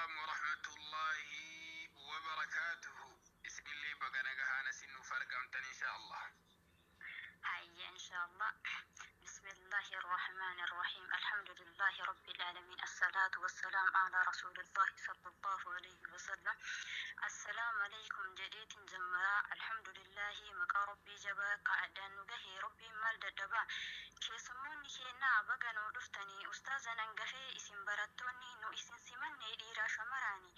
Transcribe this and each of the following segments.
السلام ورحمة الله وبركاته. بسم الله بقنا جهانا سنو فرقمتن إن شاء الله. هيا إن شاء الله. بسم الله الرحمن الرحيم. الحمد لله رب العالمين. الصلاة والسلام على رسول الله صلى الله عليه وسلم. السلام عليكم جديد جمراء. الحمد لله مكا ربي جبا قعدان نجهي ربي مال دبا كيسموني كينا بقى نودفتني أستاذنا نجهي اسم براتوني نو اسم سمني إيرا شمراني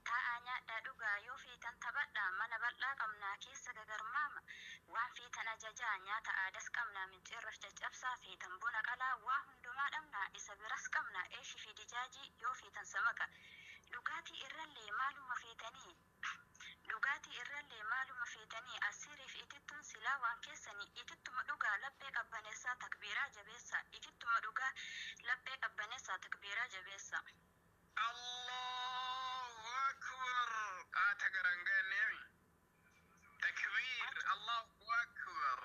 ta'anya da duga yo fitan tabadda mana balla kamna kisa gagarmama wa fitan ajajanya ta adas kamna min tirraf jabsa fitan buna kala wa hunduma damna isa biras kamna eshi fi dijaji yo fitan samaka dugati irralle maluma fitani dugati irralle maluma fitani asiri fi itittun silawan kesani itittum duga labbe qabbanesa takbira jabesa itittum duga labbe qabbanesa takbira jabesa الله أكبر. تقرنجاني تكبير الله أكبر.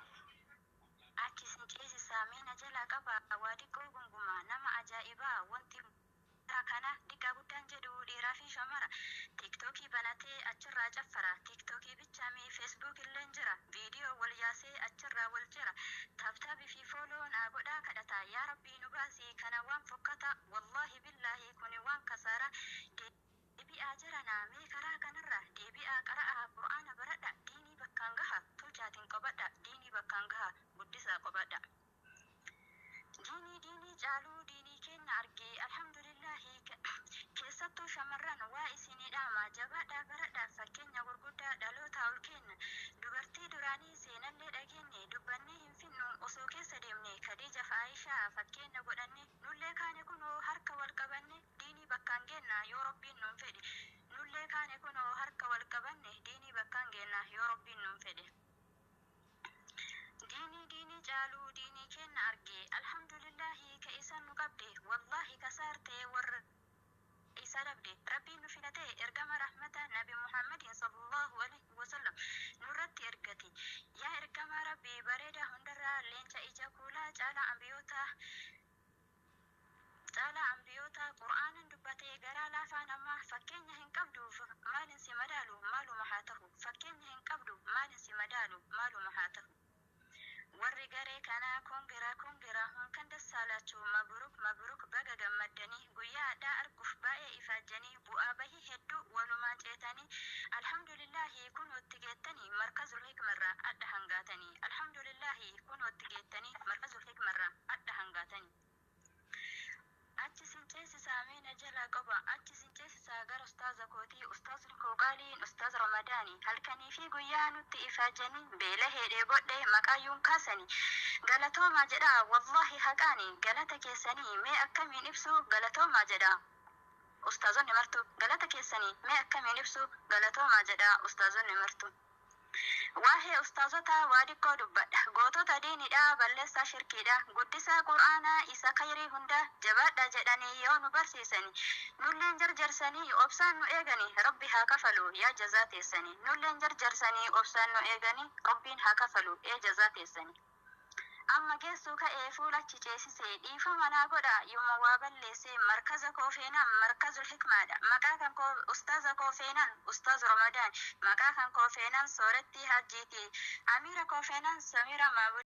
Achi sinchesi samina jala qaba wadi gurgunguma nama ajaiba wanti kana dika gudan jedhu dhiiraa fi shamara tiktokii banatee achirraa caffara tiktokii bichaamii feesbuuk illeen jira viidiyoo wal yaasee achirraa wal jira taabtaabii fi fooloo naa godhaa kadhata yaa rabbii nu baasii kana waan fokkata wallahi billaahi kuni waan kasaara deebi'aa jira naamee karaa kanarra deebi'aa qara'aa qur'aana baradha diinii bakkaan gaha tolchaatiin qobadha diinii bakkaan gaha guddisaa qobadha diinii caaluu diinii kenna argee alhamdulillahi keessattuu shamarran waa isinii dhaama jabaadhaa baradhaa fakkeenya gurguddaa dhalootaa ol kenna dubartii duraanii seenallee dhageenye dubbannee hin finnu osoo keessa deemne Khadiija fi Aishaa fakkeenya godhanne nullee kaane kunoo harka wal qabanne diinii bakkaan geenna yoo rabbiin nuun fedhe nullee kaane kunoo harka wal qabanne diinii bakkaan geenna yoo rabbiin nuun fedhe diinii caaluu diinii kenna argee alhamdulillahi ka isan nu qabde wallahi kasaarte warra isa dhabde rabbiin nu filate ergama rahmata nabi muhammadin sallallahu alaihi wasallam nurratti ergate yaa ergama rabbii bareeda hundarraa leenca ija kuulaa caala ambiyoota qur'aanan dubbatee garaa laafaa namaa fakkeenya hin qabduuf maalin si madaalu maaluma haa tahu fakkeenya hin qabdu maalin si madaalu maaluma haa tahu warri garee kanaa kongira hunkan dassaalachuu mabruk baga gammaddanii guyyaa addaa arguuf baay'ee ifaajjanii bu'aa bahii hedduu walumaan ceetanii alhamdulillahi kunootti geettanii markazul hikmarraa adda hangaatanii alhamdulillahi kunootti geettanii markazul hikmarraa adda hangaatanii achi sinceesisaa meena jala qaba achi sinceesisaa gara ustaaza kootii ustaazni koo qaaliin ustaaz ramadaanii halkanii fi guyyaa nutti ifaajanii beela heedhee godhee maqaayyuun kaasanii galatoomaa jedha wallahi haqaanii galata keessanii mee akkamiin ibsu galatoomaa jedha ustaazonni martu galata keessanii mee akkamiin ibsu galatoomaa jedha ustaazonni martu waa'ee ustaazota waa xiqqoo dubbadha gootota diinidha balleessaa shirkiidha guddisaa qur'aanaa isa khayrii hunda jabaadha jedhanii yoo nu barsiisanii nulleen jarjarsanii obsaan nu eeganii rabbi haa kafalu yaa jazaa teessanii nulleen jarjarsanii obsaan nu eeganii rabbiin haa kafalu ee jazaa teessanii amma geessuu ka'ee fuulachi ceesisee dhiifama naa godha yooma waa balleessee markaza koo feenan markazul hikmaadha maqaa kan koo ustaaza koo feenan ustaaz ramadaan maqaa kan koo feenan soorettii hajjiiti amiira koo feenan samira maabud